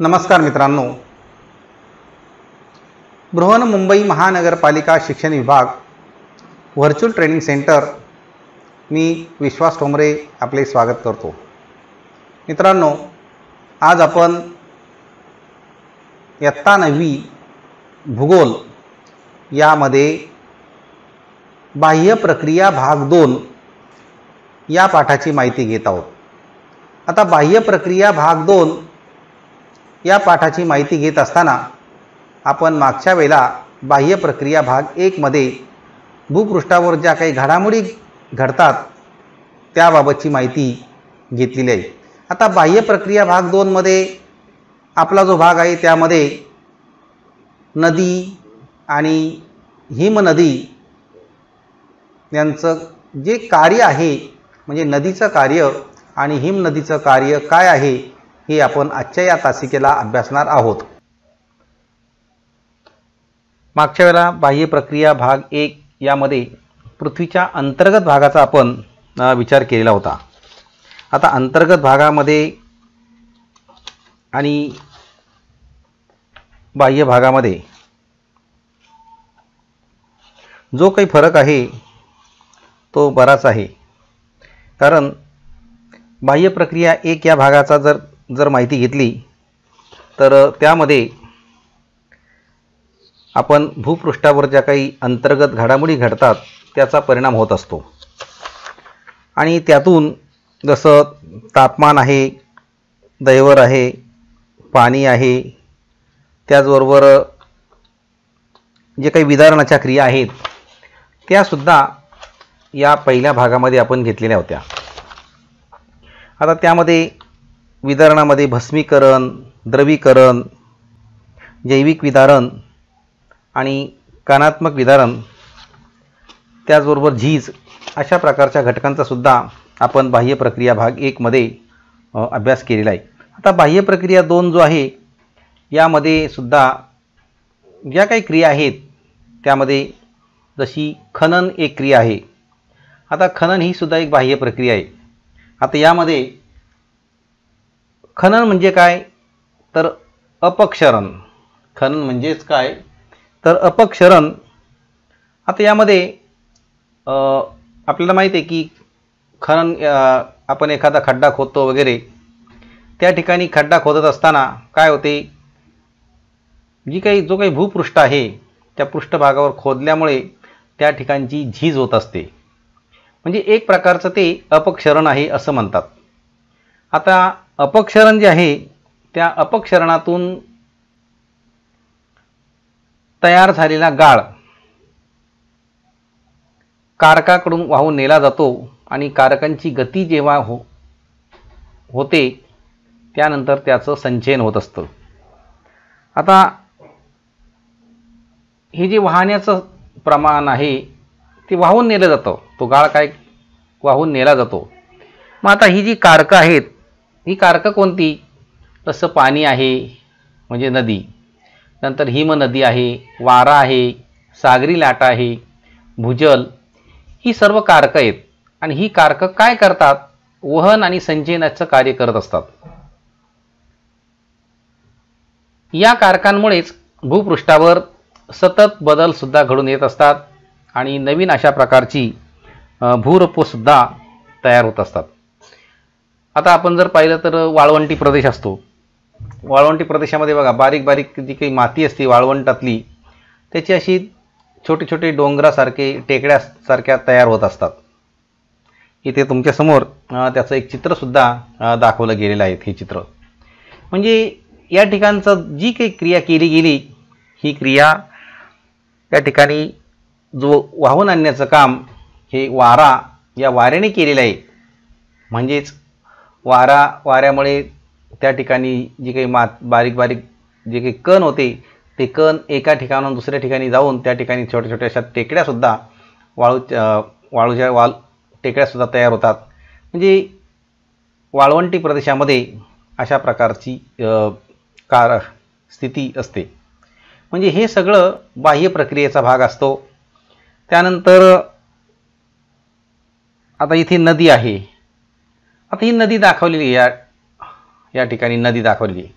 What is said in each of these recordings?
नमस्कार मित्रांनो, बृहन्मुंबई महानगरपालिका शिक्षण विभाग व्हर्च्युअल ट्रेनिंग सेंटर मी विश्वास ठोंबरे आपले स्वागत करतो। मित्रांनो, आज आपण इयत्ता 9वी भूगोल यामध्ये बाह्य प्रक्रिया भाग 2 या पाठाची माहिती घेत आहोत। आता बाह्य प्रक्रिया भाग 2 या पाठाची माहिती घेत असताना आपण मागच्या वेळेला बाह्य प्रक्रिया भाग 1 मध्ये भूपृष्ठावर ज्या काही घडामोडी घडतात त्याबाबतची माहिती घेतलेली आहे। आता बाह्य प्रक्रिया भाग 2 मध्ये आपला जो भाग आहे त्यामध्ये नदी आणि हिमनदी यांचं जे कार्य आहे, म्हणजे नदीचं कार्य आणि हिमनदीचं कार्य काय आहे हे आपण आजच्या या तासिकेला अभ्यासणार आहोत। मागच्या वेळेला बाह्य प्रक्रिया भाग 1 यामध्ये पृथ्वीच्या अंतर्गत भागाचा आपण विचार केलेला होता। आता अंतर्गत भागामध्ये आणि बाह्य भागामध्ये जो काही फरक आहे तो बराच आहे। कारण बाह्य प्रक्रिया 1 या भागाचा जर माहिती घेतली तर त्यामध्ये आपण भूपृष्ठावर ज्या काही अंतर्गत घडामोडी घडतात त्याचा परिणाम होत असतो आणि त्यातून जसं तापमान आहे, दैवर आहे, पाणी आहे, त्याचबरोबर जे काही विदारणाच्या क्रिया आहेत त्यासुद्धा या पहिल्या भागामध्ये आपण घेतलेल्या होत्या। आता त्यामध्ये विदारणामध्ये भस्मीकरण, द्रवीकरण, जैविक विदारण आणि कणात्मक विदारण, त्याचबरोबर झीज अशा प्रकारच्या घटकांचा सुद्धा आपण बाह्य प्रक्रिया भाग 1 मध्ये अभ्यास केलेला आहे। आता बाह्य प्रक्रिया 2 जो आहे यामध्ये सुद्धा ज्या काही क्रिया आहेत त्यामध्ये जशी खनन एक क्रिया आहे। आता खनन ही सुद्धा एक बाह्य प्रक्रिया आहे। आता यामध्ये खनन म्हणजे काय तर अपक्षरण। खनन म्हणजेच काय तर अपक्षरण। आता यामध्ये आपल्याला माहिती आहे की खनन आपण एखादा खड्डा खोदतो वगैरे, त्या ठिकाणी खड्डा खोदत असताना काय होते, जो काही भूपृष्ठ आहे त्या पृष्ठभागावर खोदल्यामुळे त्या ठिकाणची झीज होत असते, म्हणजे एक प्रकारचं ते अपक्षरण आहे असं म्हणतात। आता अपक्षरण जे आहे त्या अपक्षरणातून तयार झालेला गाळ कारकाकडून वाहून नेला जातो आणि कारकांची गती जेव्हा होते त्यानंतर त्याचं संचयन होत असतं। आता हे जे वाहण्याचं प्रमाण आहे ते वाहून नेलं जातं, तो गाळ काय वाहून नेला जातो। मग आता ही जी कारकं आहेत ही कारकं कोणती, तसं पाणी आहे म्हणजे नदी, नंतर हिमनदी आहे, वारा आहे, सागरी लाटा आहे, भूजल, ही सर्व कारकं आहेत आणि ही कारकं काय करतात, वहन आणि संचयनाचं कार्य करत असतात। या कारकांमुळेच भूपृष्ठावर सतत बदल सुद्धा घडून येत असतात आणि नवीन अशा प्रकारची भूरूपं सुद्धा तयार होत असतात। आता आपण जर पाहिलं तर वाळवंटी प्रदेश असतो, वाळवंटी प्रदेशामध्ये बघा बारीक बारीक जी काही माती असते वाळवंटातली त्याची अशी छोटे छोटे डोंगरासारखे टेकड्यासारख्या तयार होत असतात। इथे तुमच्यासमोर त्याचं एक चित्रसुद्धा दाखवलं गेलेलं आहे। हे चित्र म्हणजे या ठिकाणचं जी काही क्रिया केली गेली ही क्रिया या ठिकाणी जो वाहून आणण्याचं काम हे या वाऱ्याने केलेलं आहे। म्हणजेच वाऱ्यामुळे त्या ठिकाणी जी काही बारीक बारीक जे काही कण होते ते कण एका ठिकाणाहून दुसऱ्या ठिकाणी जाऊन त्या ठिकाणी छोट्या छोट्या अशा टेकड्यासुद्धा वाळूच्या टेकड्यासुद्धा तयार होतात। म्हणजे वाळवंटी प्रदेशामध्ये अशा प्रकारची स्थिती असते। म्हणजे हे सगळं बाह्य प्रक्रियेचा भाग असतो। त्यानंतर आता इथे नदी आहे, आता ही नदी दाखवलेली या ठिकाणी नदी दाखवलेली आहे।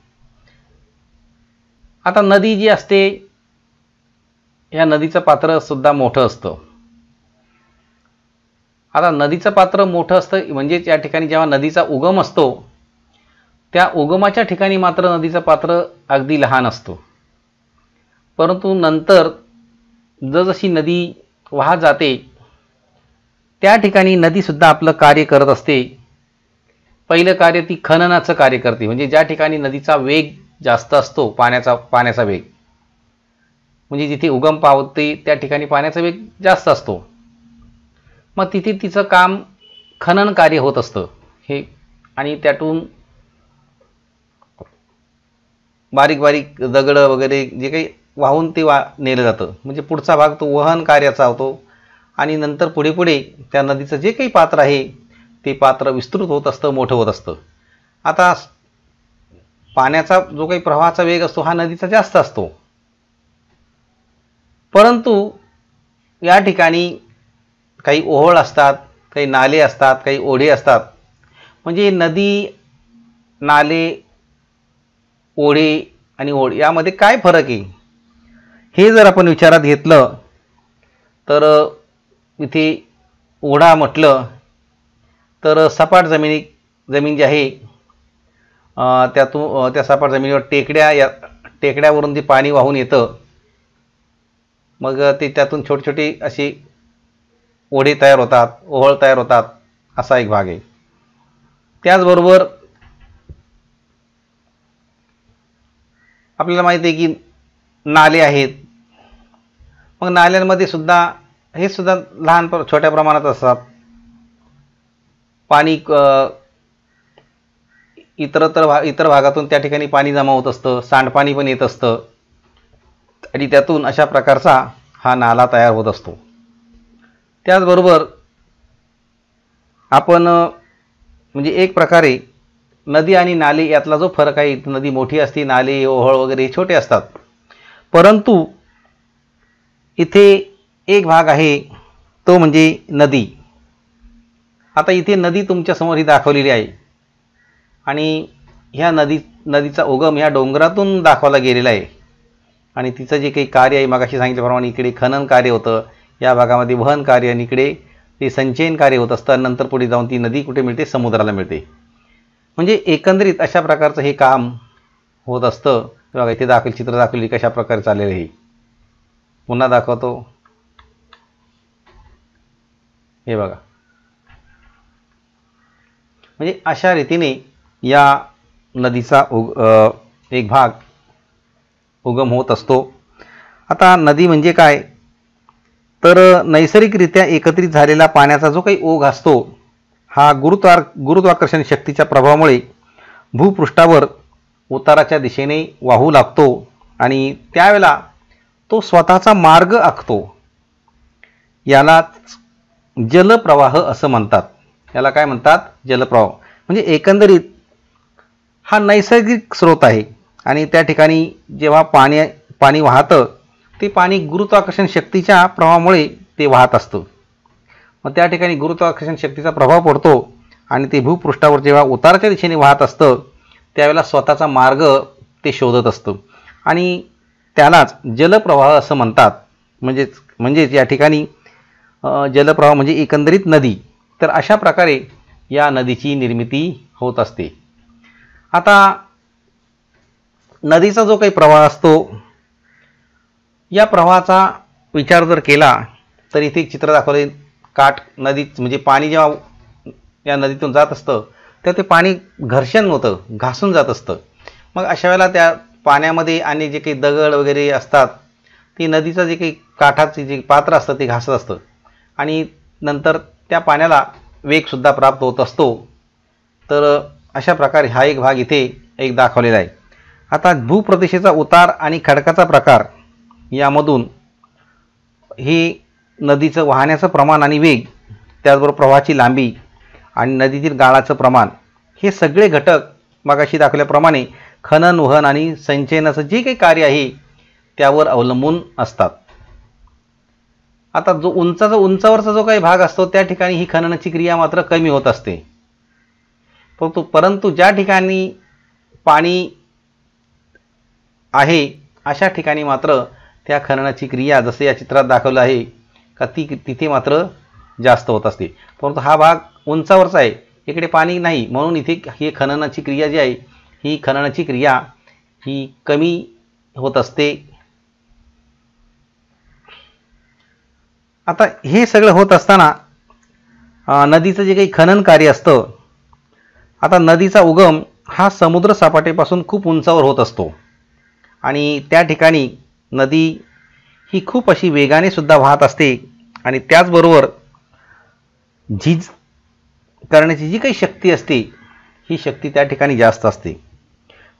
आता नदी जी असते, या नदीचं पात्र सुद्धा मोठं असतं. आता नदीचं पात्र मोठं असतं म्हणजेच या ठिकाणी जेव्हा नदीचा उगम असतो, त्या उगमाच्या ठिकाणी मात्र नदीचं पात्र अगदी लहान असतं. परंतु नंतर जसजशी नदी वाहत जाते, त्या ठिकाणी नदीसुद्धा आपलं कार्य करत असते. पहिलं कार्य ती खननाचं कार्य करते, म्हणजे ज्या ठिकाणी नदीचा वेग जास्त असतो, पाण्याचा वेग, म्हणजे जिथे उगम पावते त्या ठिकाणी पाण्याचा वेग जास्त असतो, मग तिथे तिचं काम खनन कार्य होत असतं हे. आणि त्यातून बारीक बारीक दगड वगैरे जे काही वाहून ते नेलं जातं, म्हणजे पुढचा भाग तो वहन कार्याचा होतो. आणि नंतर पुढे पुढे त्या नदीचं जे काही पात्र आहे ते पात्र विस्तृत होत असतं, मोठं होत असतं. आता पाण्याचा जो काही प्रवाहाचा वेग असतो हा नदीचा जास्त असतो, परंतु या ठिकाणी काही ओहोळ असतात, काही नाले असतात, काही ओढे असतात. म्हणजे नदी, नाले, ओढे आणि ओढ यामध्ये काय फरक आहे हे जर आपण विचारात घेतलं तर इथे ओढा म्हटलं तर सपाट जमीन जी आहे त्यातून त्या सपाट जमिनीवर टेकड्यावरून ते पाणी वाहून येतं. मग ते त्यातून छोटे छोटे असे ओढे तयार होतात, ओहोळ तयार होतात, असा एक भाग आहे. त्याचबरोबर आपल्याला माहिती आहे की नाले आहेत. मग नाल्यांमध्ये सुद्धा हे सुद्धा लहान छोट्या प्रमाणात असतात. पाणी इतर भागातून त्या ठिकाणी पाणी जमा होत असतं, सांडपाणी पण येत असतं आणि त्यातून अशा प्रकारचा हा नाला तयार होत असतो. त्याचबरोबर आपण म्हणजे एक प्रकारे नदी आणि नाले यातला जो फरक आहे, नदी मोठी असते, नाले ओहोळ वगैरे छोटे असतात. परंतु इथे एक भाग आहे तो म्हणजे नदी. आता इथे नदी तुमच्यासमोर ही दाखवलेली आहे आणि ह्या नदीचा उगम ह्या डोंगरातून दाखवला गेलेला आहे. आणि तिचं जे काही कार्य आहे, मगाशी सांगितल्याप्रमाणे इकडे खनन कार्य होतं, या भागामध्ये वहन कार्य, आणि इकडे ते संचयन कार्य होत असतं. नंतर पुढे जाऊन ती नदी कुठे मिळते, समुद्राला मिळते. म्हणजे एकंदरीत अशा प्रकारचं हे काम होत असतं. बघा इथे चित्र दाखवली कशा प्रकारे चाललेलं आहे. पुन्हा दाखवतो, हे बघा. म्हणजे अशा रीतीने या नदीचा एक भाग उगम होत असतो. आता नदी म्हणजे काय तर नैसर्गिकरित्या एकत्रित झालेला पाण्याचा जो काही ओघ असतो, हा गुरुत्वाकर्षण शक्तीच्या प्रभावामुळे भूपृष्ठावर उताराच्या दिशेने वाहू लागतो आणि त्यावेळेला तो स्वतःचा मार्ग आखतो. याला जलप्रवाह असं म्हणतात. याला काय म्हणतात, जलप्रवाह. म्हणजे एकंदरीत हा नैसर्गिक स्रोत आहे आणि त्या ठिकाणी जेव्हा पाणी वाहतं, ते पाणी गुरुत्वाकर्षण शक्तीच्या प्रभावामुळे ते वाहत असतं. मग त्या ठिकाणी गुरुत्वाकर्षण शक्तीचा प्रभाव पडतो आणि ते भूपृष्ठावर जेव्हा उताराच्या दिशेने वाहत असतं, त्यावेळेला स्वतःचा मार्ग ते शोधत असतं आणि त्यालाच जलप्रवाह असं म्हणतात. म्हणजेच या ठिकाणी जलप्रवाह म्हणजे एकंदरीत नदी. तर अशा प्रकारे या नदीची निर्मिती होत असते. आता नदीचा जो काही प्रवाह असतो, या प्रवाहाचा विचार जर केला तर इथे एक चित्र दाखवले. काठ नदी म्हणजे पाणी जेव्हा या नदीतून जात असतं तर ते पाणी घर्षण होतं, घासून जात असतं. मग अशा वेळेला त्या पाण्यामध्ये आणि जे काही दगड वगैरे असतात, ते नदीचं जे काही काठाचे जे पात्र असतं ते घासत असतं आणि नंतर त्या पाण्याला वेगसुद्धा प्राप्त होत असतो. तर अशा प्रकारे हा एक भाग इथे एक दाखवलेला आहे. आता भूप्रदेशाचा उतार आणि खडकाचा प्रकार यामधून ही नदीचं वाहण्याचं प्रमाण आणि वेग, त्याचबरोबर प्रवाहाची लांबी आणि नदीतील गाळाचं प्रमाण, हे सगळे घटक मगाशी दाखवल्याप्रमाणे खनन, वहन आणि संचयनाचं जे काही कार्य आहे त्यावर अवलंबून असतात. आता जो उंचावरचा जो काही भाग असतो त्या ठिकाणी ही खननाची क्रिया मात्र कमी होत असते. परंतु ज्या ठिकाणी पाणी आहे अशा ठिकाणी मात्र त्या खननाची क्रिया जसे या चित्रात दाखवलं आहे का तिथे मात्र जास्त होत असते. परंतु हा भाग उंचावरचा आहे, इकडे पाणी नाही, म्हणून इथे ही खननाची क्रिया जी आहे ही खननाची क्रिया ही कमी होत असते. आता हे सगळं होत असताना नदीचं जे काही खनन कार्य असतं, आता नदीचा उगम हा समुद्र सपाटीपासून खूप उंचावर होत असतो आणि त्या ठिकाणी नदी ही खूप अशी वेगाने सुद्धा वाहत असते आणि त्याचबरोबर झीज करण्याची जी काही शक्ती असते ही शक्ती त्या ठिकाणी जास्त असते.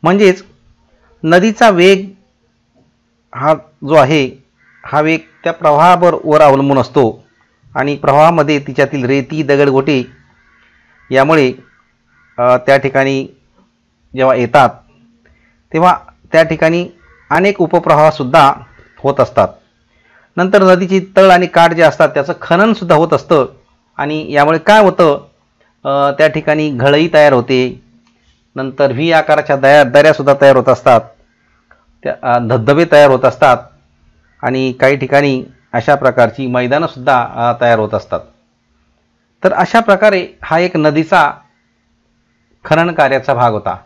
म्हणजेच नदीचा वेग हा जो आहे हा वेग त्या प्रवाहावर अवलंबून असतो आणि प्रवाहामध्ये तिच्यातील रेती दगडगोटे यामुळे त्या ठिकाणी जेव्हा येतात तेव्हा त्या ठिकाणी अनेक उपप्रवाहसुद्धा होत असतात. नंतर नदीची तळ आणि काठ जे असतात त्याचं खननसुद्धा होत असतं आणि यामुळे काय होतं, त्या ठिकाणी घळई तयार होते, नंतर व्ही आकाराच्या दऱ्यासुद्धा तयार होत असतात, त्या धबधबे तयार होत असतात आणि काही ठिकाणी अशा प्रकारची मैदानंसुद्धा तयार होत असतात. तर अशा प्रकारे हा एक नदीचा खनन कार्याचा भाग होता.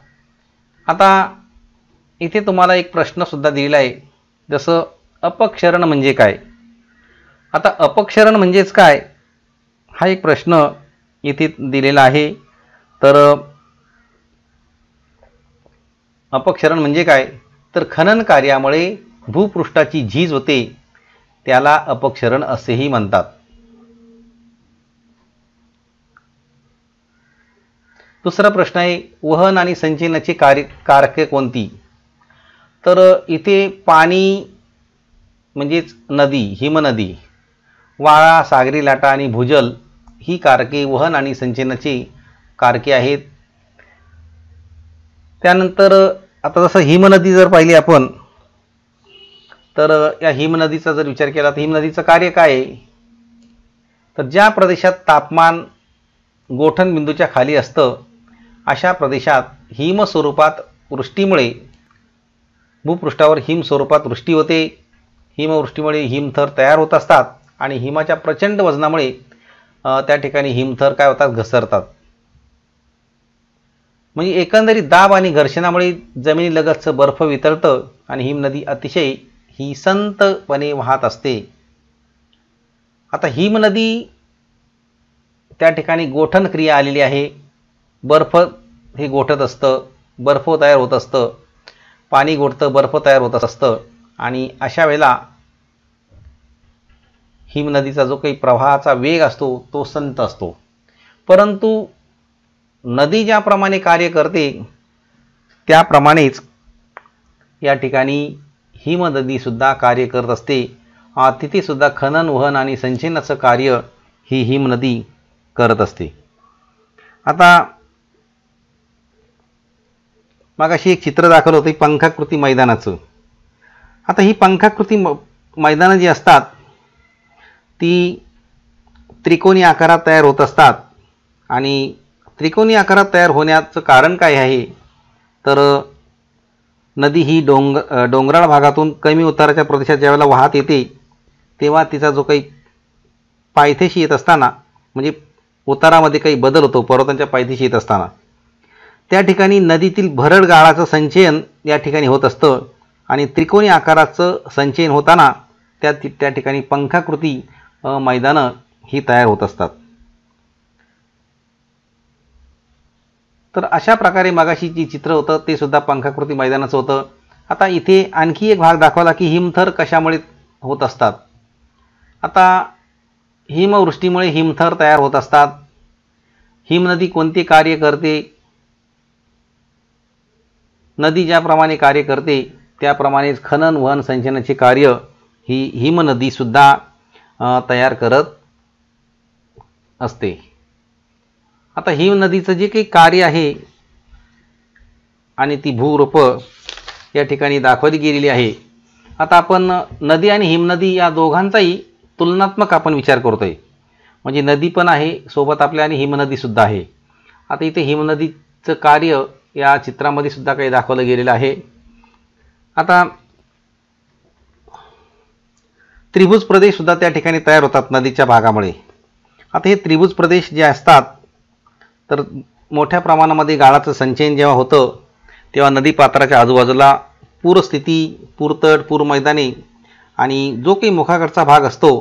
आता इथे तुम्हाला एक प्रश्नसुद्धा दिलेला आहे, जसं अपक्षरण म्हणजे काय. आता अपक्षरण म्हणजेच काय हा एक प्रश्न इथे दिलेला आहे. तर अपक्षरण म्हणजे काय, तर खनन कार्यामुळे भूपृष्ठाची झीज होते त्याला अपक्षरण असेही म्हणतात. दुसरा प्रश्न आहे, वहन आणि संचयनाची कारके कोणती. तर इथे पाणी म्हणजेच नदी, हिमनदी, वाळा, सागरी लाटा आणि भूजल ही कारके वहन आणि संचयनाची कारके आहेत. त्यानंतर आता जसं हिमनदी जर पाहिली आपण, तर या हिमनदीचा जर विचार केला तर हिमनदीचं कार्य काय आहे, तर ज्या प्रदेशात तापमान गोठण बिंदूच्या खाली असतं अशा प्रदेशात हिम स्वरूपात वृष्टीमुळे भूपृष्ठावर हिम स्वरूपात वृष्टी होते. हिमवृष्टीमुळे हिमथर तयार होत असतात आणि हिमाच्या प्रचंड वजनामुळे त्या ठिकाणी हिमथर काय होतात, घसरतात. म्हणजे एकंदरीत दाब आणि घर्षणामुळे जमिनीलगतचं बर्फ वितळतं आणि हिमनदी अतिशय ही संतपणे वाहत असते. आता हिमनदी त्या ठिकाणी गोठण क्रिया आलेली आहे, बर्फ हे गोठत असतं, बर्फ तयार होत असतं, पाणी गोठतं, बर्फ तयार होत असतं आणि अशा वेळेला हिमनदीचा जो काही प्रवाहाचा वेग असतो तो संत असतो. परंतु नदी ज्याप्रमाणे कार्य करते त्याप्रमाणेच या ठिकाणी हिमनदीसुद्धा कार्य करत असते. तिथेसुद्धा खनन, वहन आणि संचयनाचं कार्य ही हिमनदी करत असते. आता मगाशी एक चित्र दाखवलं होतं पंखाकृती मैदानाचं. आता ही पंखाकृती मैदानं जी असतात ती त्रिकोणी आकारात तयार होत असतात आणि त्रिकोणी आकारात तयार होण्याचं कारण काय आहे, तर नदी ही डोंगराळ भागातून कमी उताराच्या प्रदेशात ज्यावेळेला वाहत येते तेव्हा तिचा जो काही पायथ्याशी येत असताना, म्हणजे उतारामध्ये काही बदल होतो पर्वतांच्या पायथ्याशी येत असताना, त्या ठिकाणी नदीतील भरड गाळाचं संचयन या ठिकाणी होत असतं आणि त्रिकोणी आकाराचं संचयन होताना त्या ठिकाणी पंखाकृती मैदानं ही तयार होत असतात. तर अशा प्रकारे मगाशी जी चित्र होतं ते सुद्धा पंखाकृती मैदानाचं होतं. आता इथे आणखी एक भाग दाखवला की हिमथर कशामुळे होत असतात. आता हिमवृष्टीमुळे हिमथर तयार होत असतात. हिमनदी कोणते कार्य करते, नदी ज्याप्रमाणे कार्य करते त्याप्रमाणेच खनन, वहन, संचयनाचे कार्य ही हिमनदीसुद्धा तयार करत असते. आता हिमनदीचं जे काही कार्य आहे आणि ती भूरूप या ठिकाणी दाखवली गेलेली आहे. आता आपण नदी आणि हिमनदी या दोघांचाही तुलनात्मक आपण विचार करतोय, म्हणजे नदी पण आहे सोबत आपल्या आणि हिमनदीसुद्धा आहे. आता इथे हिमनदीचं कार्य या चित्रामध्ये सुद्धा काही दाखवलं गेलेलं आहे. आता त्रिभुज प्रदेश सुद्धा त्या ठिकाणी तयार होतात नदीच्या भागामुळे. आता हे त्रिभुज प्रदेश जे असतात तर मोठ्या प्रमाणामध्ये गाळाचं संचयन जेव्हा होतं तेव्हा नदी पात्राच्या आजूबाजूला पूरस्थिती, पूरतट, पूर मैदाने आणि जो काही मुखाकडचा भाग असतो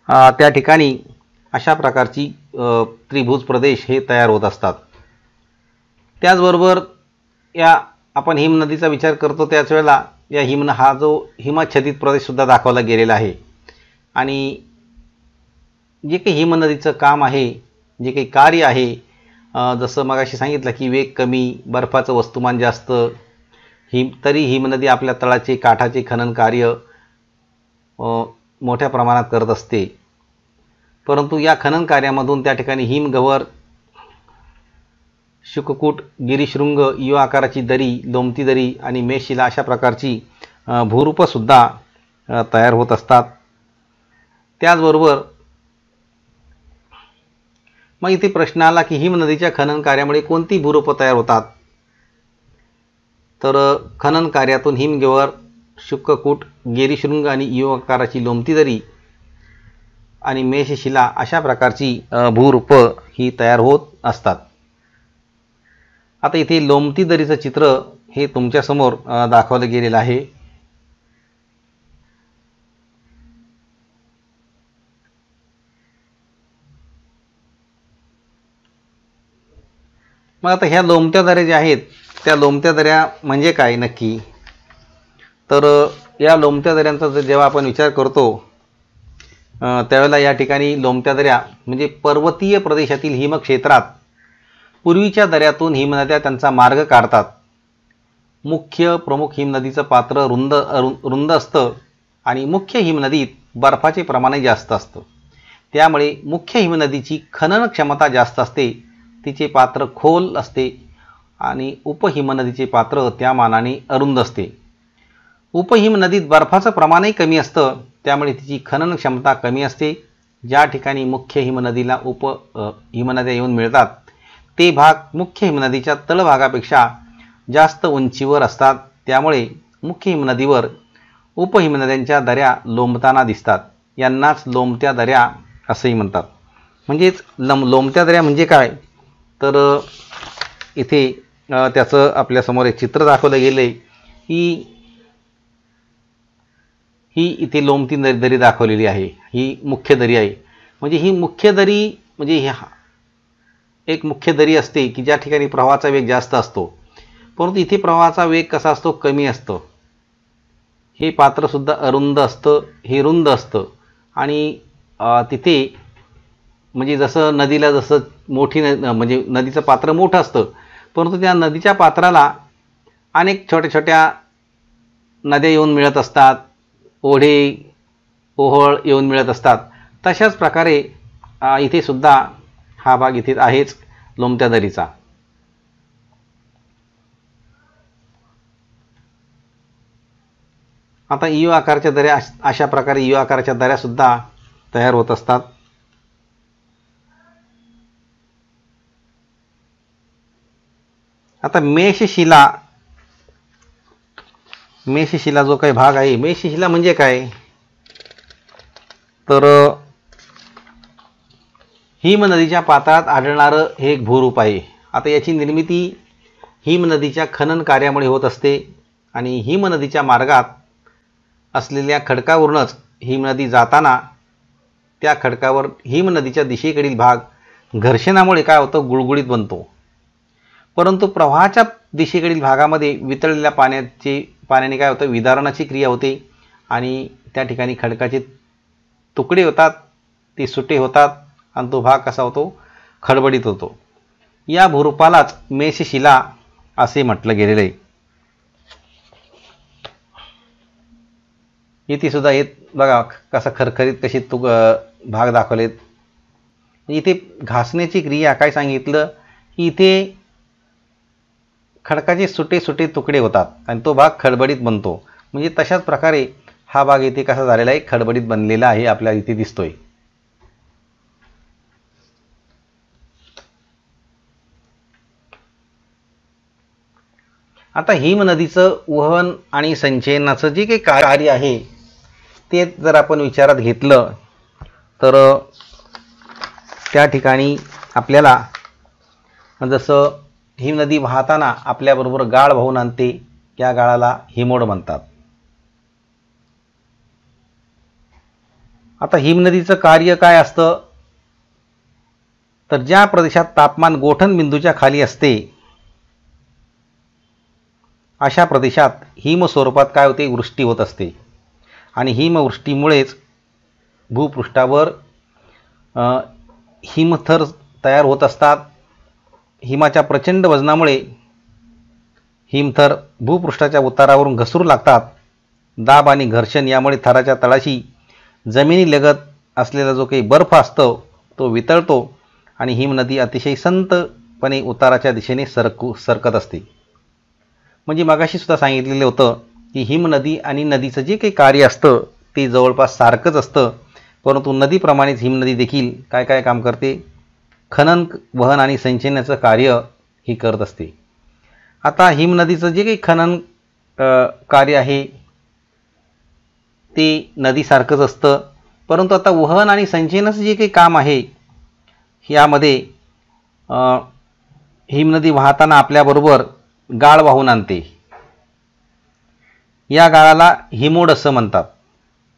त्या ठिकाणी अशा प्रकारची त्रिभुज प्रदेश हे तयार होत असतात. त्याचबरोबर या आपण हिम नदीचा विचार करतो त्याच वेळेला या हा जो हिमाच्छादित प्रदेशसुद्धा दाखवला गेलेला आहे. आणि जे काही हिम नदीचं काम आहे, जे काही कार्य आहे, जसं मगाशी सांगितलं की वेग कमी, बर्फाचं वस्तुमान जास्त, तरी हिमनदी आपल्या तळाचे काठाचे खनन कार्य मोठ्या प्रमाणात करत असते. परंतु या खनन कार्यामधून त्या ठिकाणी हिमगव्हर, शुककूट, गिरीशृंग, यू आकाराची दरी, लोमती दरी आणि मेषशिला अशा प्रकारची भूरूपसुद्धा तयार होत असतात. त्याचबरोबर मग इथे प्रश्न आला की हिम नदीच्या खनन कार्यामुळे कोणती भूरूपं तयार होतात. तर खनन कार्यातून हिमगव्हर, शुककूट, गिरीशृंग आणि यू आकाराची लोमती दरी आणि मेषशिला अशा प्रकारची भूरूपं ही तयार होत असतात. आता इथे लोमती दरीचं चित्र हे तुमच्यासमोर दाखवलं गेलेलं आहे. मग आता ह्या लोमत्या दऱ्या ज्या आहेत त्या लोमत्या दऱ्या म्हणजे काय नक्की. तर या लोमत्या दऱ्यांचा जेव्हा आपण विचार करतो त्यावेळेला या ठिकाणी लोमत्या दऱ्या म्हणजे पर्वतीय प्रदेशातील हिमक्षेत्रात पूर्वीच्या दऱ्यातून हिमनद्या त्यांचा मार्ग काढतात. मुख्य प्रमुख हिमनदीचं पात्र रुंद असतं आणि मुख्य हिमनदीत बर्फाचे प्रमाणही जास्त असतं. त्यामुळे मुख्य हिमनदीची खनन क्षमता जास्त असते, तिचे पात्र खोल असते आणि उपहिमनदीचे पात्र त्या मानाने अरुंद असते. उपहिमनदीत बर्फाचं प्रमाणही कमी असतं, त्यामुळे तिची खनन क्षमता कमी असते. ज्या ठिकाणी मुख्य हिमनदीला हिमनद्या येऊन मिळतात ते भाग मुख्य हिमनदीच्या तळभागापेक्षा जास्त उंचीवर असतात. त्यामुळे मुख्य हिमनदीवर उपहिमनद्यांच्या दऱ्या लोंबताना दिसतात. यांनाच लोमत्या दऱ्या असंही म्हणतात. म्हणजेच लोमत्या दऱ्या म्हणजे काय तर इथे त्याचं आपल्यासमोर एक चित्र दाखवलं गेलं आहे. ही इथे लोमती दरी दाखवलेली आहे. ही मुख्य दरी आहे. म्हणजे ही मुख्य दरी म्हणजे एक मुख्य दरी असते की ज्या ठिकाणी प्रवाहाचा वेग जास्त असतो, परंतु इथे प्रवाहाचा वेग कसा असतो, कमी असतो. हे पात्रसुद्धा अरुंद असतं, हे रुंद असतं. आणि तिथे म्हणजे जसं नदीला जसं मोठी म्हणजे नदीचं पात्र मोठं असतं, परंतु त्या नदीच्या पात्राला अनेक छोट्या छोट्या नद्या येऊन मिळत असतात, ओढे ओहोळ येऊन मिळत असतात. तशाच प्रकारे इथे सुद्धा हा भाग इथे आहेच लोमत्या दरीचा. आता यू आकाराच्या दऱ्या अशा प्रकारे यू आकाराच्या दऱ्यासुद्धा तयार होत असतात. आता मेषशिला जो काही भाग आहे, मेषशिला म्हणजे काय तर हिम नदीच्या पात्रात आढळणारं हे एक भूरूप आहे. आता याची निर्मिती हिम नदीच्या खनन कार्यामुळे होत असते आणि हिम नदीच्या मार्गात असलेल्या खडकावरूनच हिमनदी जाताना त्या खडकावर हिम नदीच्या दिशेकडील भाग घर्षणामुळे काय होतं, गुळगुळीत बनतो. परंतु प्रवाहाच्या दिशेकडील भागामध्ये वितळलेल्या पाण्याने काय होतं, विदारणाची क्रिया होते आणि त्या ठिकाणी खडकाचे तुकडे होतात, ते सुटे होतात आणि तो भाग कसा होतो, खडबडीत होतो. या भूरूपालाच मेषशिला असे म्हटलं गेलेलं आहे. इथे सुद्धा येत बघा कसा खरखरीत कशी भाग दाखवलेत. इथे घासण्याची क्रिया काय सांगितलं की इथे खडकाचे सुटे सुटे तुकडे होतात आणि तो भाग खडबडीत बनतो. म्हणजे तशाच प्रकारे हा भाग इथे कसा झालेला आहे, खडबडीत बनलेला आहे, आपल्याला इथे दिसतोय. आता हिम नदीचं वहन आणि संचयनाचं जे काही कार्य आहे ते जर आपण विचारात घेतलं तर त्या ठिकाणी आपल्याला जसं हिमनदी वाहताना आपल्याबरोबर गाळ वाहून आणते, या गाळाला हिमोड म्हणतात. आता हिमनदीचं कार्य काय असतं, तर ज्या प्रदेशात तापमान गोठण बिंदूच्या खाली असते अशा प्रदेशात हिमस्वरूपात काय होते, वृष्टी होत असते. आणि हिमवृष्टीमुळेच भूपृष्ठावर हिमथर तयार होत असतात. हिमाच्या प्रचंड वजनामुळे हिमथर भूपृष्ठाच्या उतारावरून घसरू लागतात. दाब आणि घर्षण यामुळे थराच्या तळाशी जमिनीलगत असलेला जो काही बर्फ असतो तो वितळतो आणि हिमनदी अतिशय संतपणे उताराच्या दिशेने सरकत असते. म्हणजे मगाशी सुद्धा सांगितलेलं होतं की हिमनदी आणि नदीचं जे काही कार्य असतं ते जवळपास सारखंच असतं, परंतु नदीप्रमाणेच हिमनदी देखील काय काय काम करते, खनन, वहन आणि संचयनाचं कार्य ही करत असते. आता हिमनदीचं जे काही खनन कार्य आहे ते नदीसारखंच असतं, परंतु आता वहन आणि संचयनाचं जे काही काम आहे यामध्ये हिमनदी वाहताना आपल्याबरोबर गाळ वाहून आणते. या गाळाला हिमोड असं म्हणतात.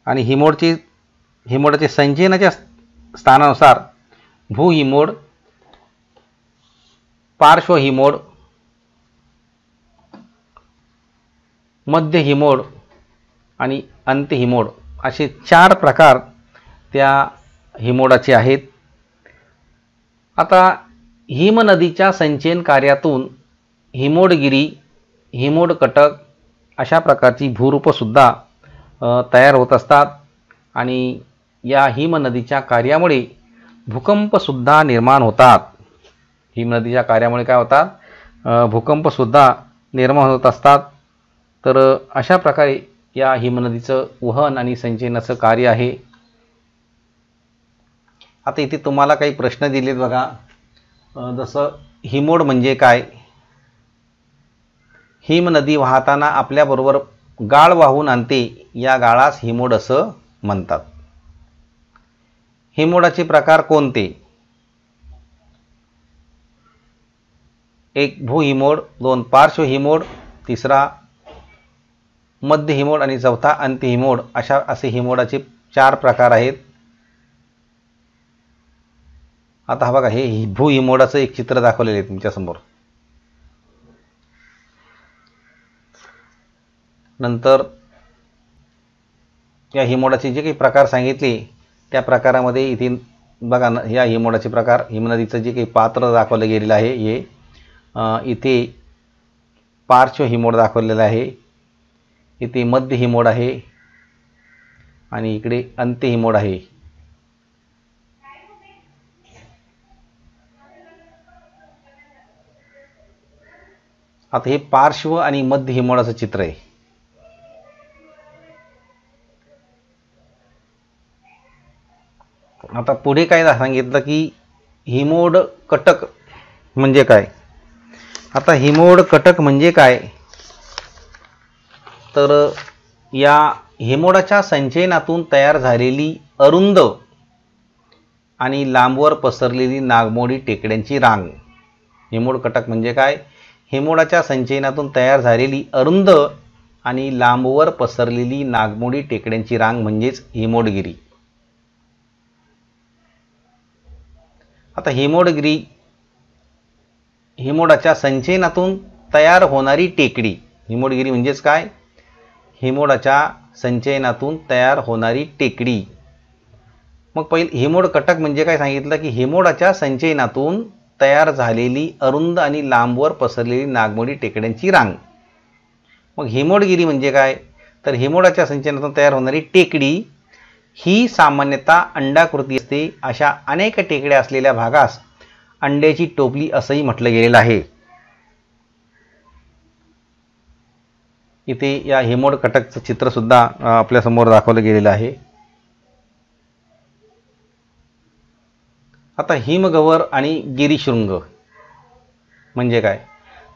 आणि हिमोडाचे संचयनाच्या स्थानानुसार भूहिमोड, पार्श्व हिमोड, मध्य हिमोड आणि अंत्य हिमोड असे 4 प्रकार त्या हिमोडाचे आहेत. आता हिमनदीच्या संचयन कार्यातून हिमोडगिरी, हिमोडकटक अशा प्रकारची भूरूपसुद्धा तयार होत असतात. आणि या हिमनदीच्या कार्यामुळे भूकंपसुद्धा निर्माण होतात. हिमनदीच्या कार्यामुळे काय होतात, भूकंपसुद्धा निर्माण होत असतात. तर अशा प्रकारे या हिमनदीचं वहन आणि संचयनाचं कार्य आहे. आता इथे तुम्हाला काही प्रश्न दिलेत बघा. जसं हिमोड म्हणजे काय, हिमनदी वाहताना आपल्याबरोबर गाळ वाहून आणते, या गाळास हिमोड असं म्हणतात. हिमोडाचे प्रकार कोणते, 1 भूहिमोड, 2 पार्श्व हिमोड, 3 मध्य हिमोड आणि 4 अंत्य हिमोड असे हिमोडाचे 4 प्रकार आहेत. आता हा बघा, हे भूहिमोडाचं एक चित्र दाखवलेलं आहे तुमच्यासमोर. नंतर या हिमोडाचे जे काही प्रकार सांगितले त्या प्रकारामध्ये इथे बघा ना, या हिमोडाचे प्रकार, हिमनदीचं जे काही पात्र दाखवलं गेलेलं आहे हे इथे पार्श्व हिमोड दाखवलेलं आहे, इथे मध्य हिमोड आहे आणि इकडे अंत्य हिमोड आहे. आता हे पार्श्व आणि मध्य हिमोडाचं चित्र आहे. आता पुढे काय सांगितलं की हिमोड कटक म्हणजे काय. आता हिमोड कटक म्हणजे काय, तर या हिमोडाच्या संचयनातून तयार झालेली अरुंद आणि लांबवर पसरलेली नागमोडी टेकड्यांची रांग. हिमोड कटक म्हणजे काय, हिमोडाच्या संचयनातून तयार झालेली अरुंद आणि लांबवर पसरलेली नागमोडी टेकड्यांची रांग म्हणजेच हिमोडगिरी. आता हिमोडगिरी हिमोडाच्या संचयनातून तयार होणारी टेकडी. हिमोडगिरी म्हणजेच काय, हिमोडाच्या संचयनातून तयार होणारी टेकडी. मग पहिले हिमोड कटक म्हणजे काय सांगितलं की हिमोडाच्या संचयनातून तयार झालेली अरुंद आणि लांबवर पसरलेली नागमोडी टेकड्यांची रांग. मग हिमोडगिरी म्हणजे काय, तर हिमोडाच्या संचयनातून तयार होणारी टेकडी ही सामान्यतः अंडाकृती असते. अशा अनेक टेकड्या असलेल्या भागास अंड्याची टोपली असंही म्हटलं गेलेलं आहे. इथे या हिमोड कटकचं चित्र सुद्धा आपल्या समोर दाखवलं गेलेलं आहे. आता हिमगवर आणि गिरीशृंग म्हणजे काय,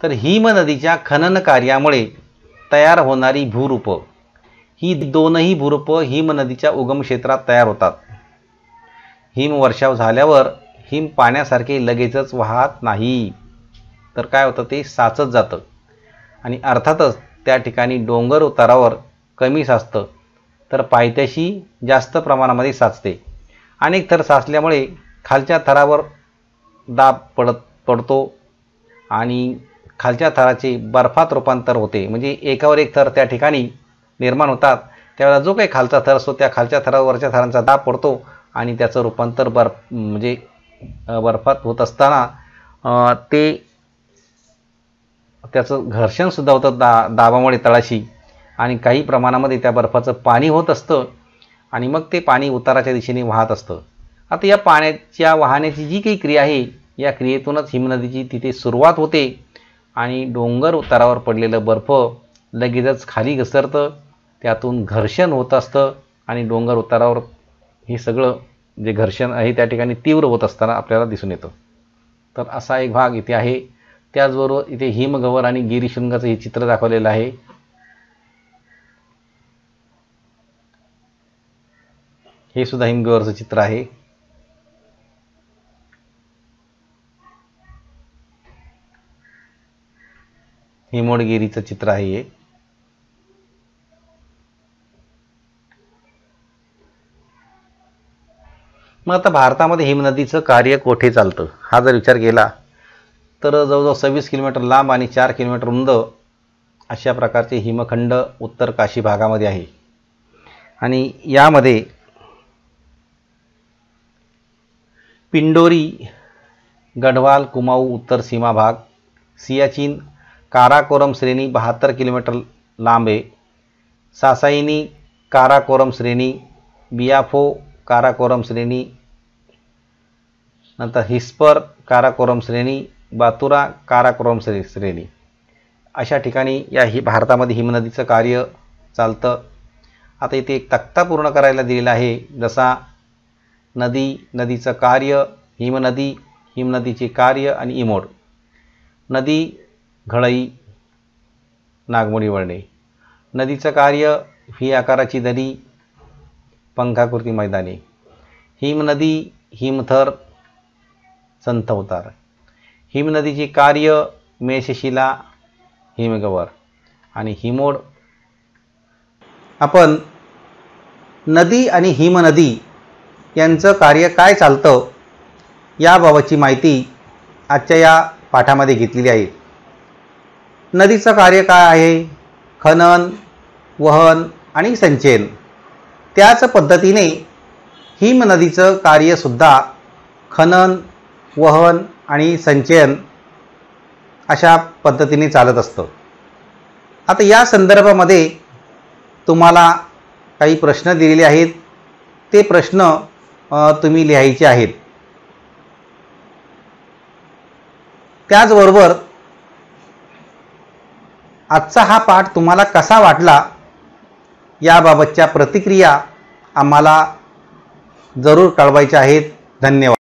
तर हिमनदीच्या खनन कार्यामुळे तयार होणारी भूरूप ही दोनही भूरूप हिमनदीच्या उगम क्षेत्रात तयार होतात. हिमवर्षाव झाल्यावर हिम पाण्यासारखे लगेचच वाहत नाही, तर काय होतं, ते साचत जातं. आणि अर्थातच त्या ठिकाणी डोंगर उतारावर कमी साचतं, तर पायथ्याशी जास्त प्रमाणामध्ये साचते. अनेक थर साचल्यामुळे खालच्या थरावर दाब पडतो आणि खालच्या थराचे बर्फात रूपांतर होते. म्हणजे एकावर एक थर त्या ठिकाणी निर्माण होतात. त्यावेळेला जो काही खालचा थर असतो त्या खालच्या थरावर वरच्या थरांचा दाब पडतो आणि त्याचं रूपांतर बर्फात होत असताना त्याचं घर्षणसुद्धा होतं दाबामुळे तळाशी, आणि काही प्रमाणामध्ये त्या बर्फाचं पाणी होत असतं आणि मग ते पाणी उताराच्या दिशेने वाहत असतं. आता या पाण्याच्या वाहण्याची जी काही क्रिया आहे, या क्रियेतूनच हिमनदीची तिथे सुरुवात होते आणि डोंगर उतारावर पडलेलं बर्फ लगेचच खाली घसरतं. त्यातून घर्षण होत असतं आणि डोंगर उतारावर हे सगळं जे घर्षण आहे त्या ठिकाणी तीव्र होत असताना आपल्याला दिसून येतं. तर असा एक भाग इथे आहे. त्याचबरोबर इथे हिमगवर आणि गिरिशृंगाचं हे चित्र दाखवलेलं आहे. हे सुद्धा हिमगवरचं चित्र आहे. हिमोडगिरीचं चित्र आहे हे. मग आता भारतामध्ये हिमनदीचं कार्य कोठे चालतं हा जर विचार केला तर जवळजवळ 26 किलोमीटर लांब आणि 4 किलोमीटर रुंद अशा प्रकारचे हिमखंड उत्तर काशी भागामध्ये आहे. आणि यामध्ये पिंडोरी, गढवाल, कुमाऊ उत्तर सीमा भाग, सियाचीन, काराकोरम श्रेणी 72 किलोमीटर लांब आहे, सासाईनी काराकोरम श्रेणी, बियाफो काराकोरम श्रेणी, नंतर हिस्पर काराकोरम श्रेणी, बातुरा काराकोरम श्रेणी अशा ठिकाणी या भारतामध्ये हिमनदीचं कार्य चालतं. आता इथे एक तक्ता पूर्ण करायला दिलेला आहे, जसा नदी, नदीचं कार्य, हिमनदी, हिमनदीचे कार्य आणि इमोड. नदी घळई, नागमोडी वळणे. नदीचं कार्य व्ही आकाराची दरी, पंखाकृती मैदाने. हिमनदी, हिमथर, संथ उतार. हिमनदीचे कार्य मेषशिला, हिमगवर आणि हिमोड. आपण नदी आणि हिमनदी यांचं कार्य काय चालतं याबाबतची माहिती आजच्या या पाठामध्ये घेतलेली आहे. नदीचं कार्य काय आहे? खनन, वहन आणि संचयन. त्याच पद्धतीने हिमनदीचं कार्यसुद्धा खनन, वहन आणि संचयन अशा पद्धतीने चालत असतं. आता या संदर्भामध्ये तुम्हाला काही प्रश्न दिलेले आहेत. ते प्रश्न तुम्ही लिहायचे आहेत. त्याचबरोबर आजचा हा पाठ तुम्हाला कसा वाटला याबाबतच्या प्रतिक्रिया आम्हाला जरूर कळवायच्या आहेत. धन्यवाद.